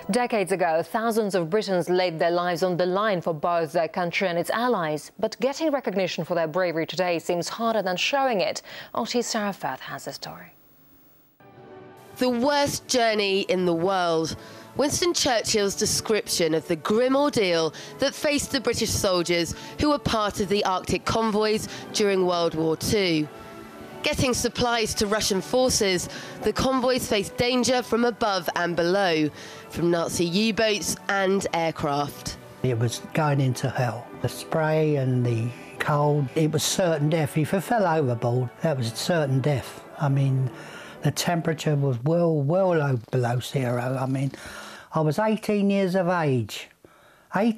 Decades ago, thousands of Britons laid their lives on the line for both their country and its allies. But getting recognition for their bravery today seems harder than showing it. RT's Sarah Firth has the story. The worst journey in the world. Winston Churchill's description of the grim ordeal that faced the British soldiers who were part of the Arctic convoys during World War II. Getting supplies to Russian forces, the convoys faced danger from above and below, from Nazi U-boats and aircraft. It was going into hell. The spray and the cold, it was certain death. If you fell overboard, that was certain death. I mean, the temperature was well below zero. I mean, I was 18 years of age, going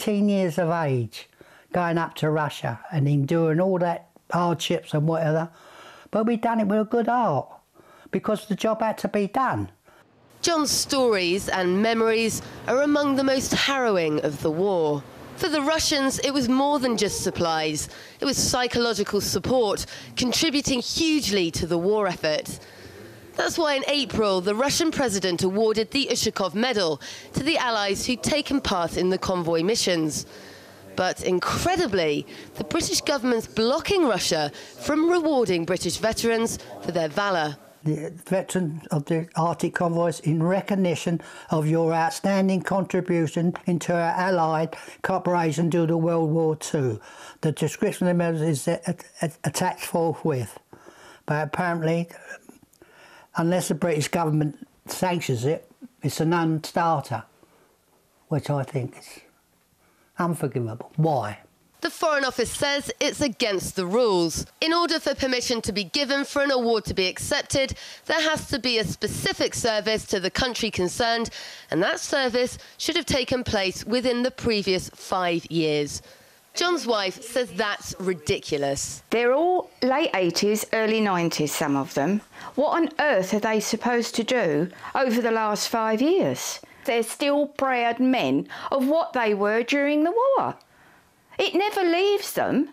up to Russia and enduring all that hardships and whatever. But we done it with a good heart, because the job had to be done. John's stories and memories are among the most harrowing of the war. For the Russians, it was more than just supplies. It was psychological support, contributing hugely to the war effort. That's why in April, the Russian president awarded the Ushakov Medal to the allies who'd taken part in the convoy missions. But incredibly, the British government's blocking Russia from rewarding British veterans for their valour. The veterans of the Arctic convoys, in recognition of your outstanding contribution into our Allied cooperation during World War II. The description of the medals is attached forthwith. But apparently, unless the British government sanctions it, it's a non-starter, which I think is unforgivable. Why? The Foreign Office says it's against the rules. In order for permission to be given for an award to be accepted, there has to be a specific service to the country concerned, and that service should have taken place within the previous 5 years. John's wife says that's ridiculous. They're all late 80s, early 90s, some of them. What on earth are they supposed to do over the last 5 years? They're still proud men of what they were during the war. It never leaves them.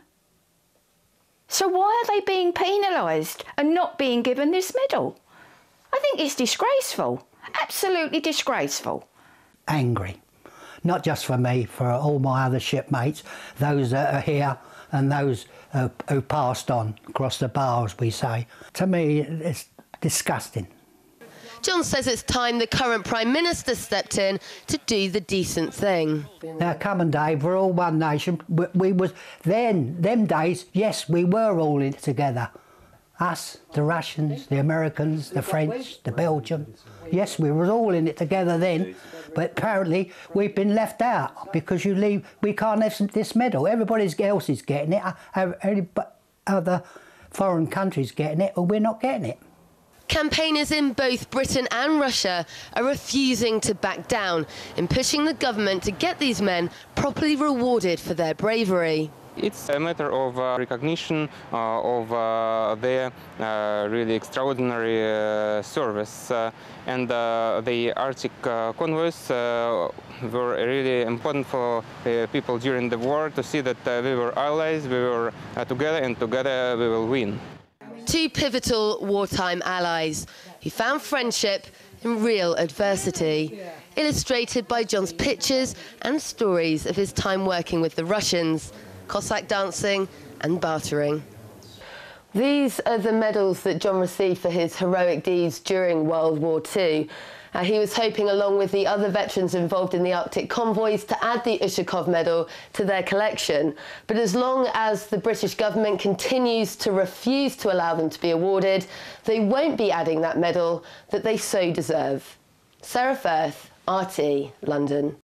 So why are they being penalised and not being given this medal? I think it's disgraceful, absolutely disgraceful. Angry, not just for me, for all my other shipmates, those that are here and those who passed on across the bar, as we say. To me, it's disgusting. John says it's time the current Prime Minister stepped in to do the decent thing. Now, come and Dave, we're all one nation. We was then, them days, yes, we were all in it together. Us, the Russians, the Americans, the French, the Belgians. Yes, we were all in it together then, but apparently we've been left out because we can't have this medal. Everybody else is getting it, other foreign countries getting it, or we're not getting it. Campaigners in both Britain and Russia are refusing to back down in pushing the government to get these men properly rewarded for their bravery. It's a matter of recognition of their really extraordinary service. And the Arctic convoys were really important for people during the war to see that we were allies, we were together, and together we will win. Two pivotal wartime allies who found friendship in real adversity, illustrated by John's pictures and stories of his time working with the Russians, Cossack dancing and bartering. These are the medals that John received for his heroic deeds during World War II. He was hoping, along with the other veterans involved in the Arctic convoys, to add the Ushakov Medal to their collection. But as long as the British government continues to refuse to allow them to be awarded, they won't be adding that medal that they so deserve. Sarah Firth, RT, London.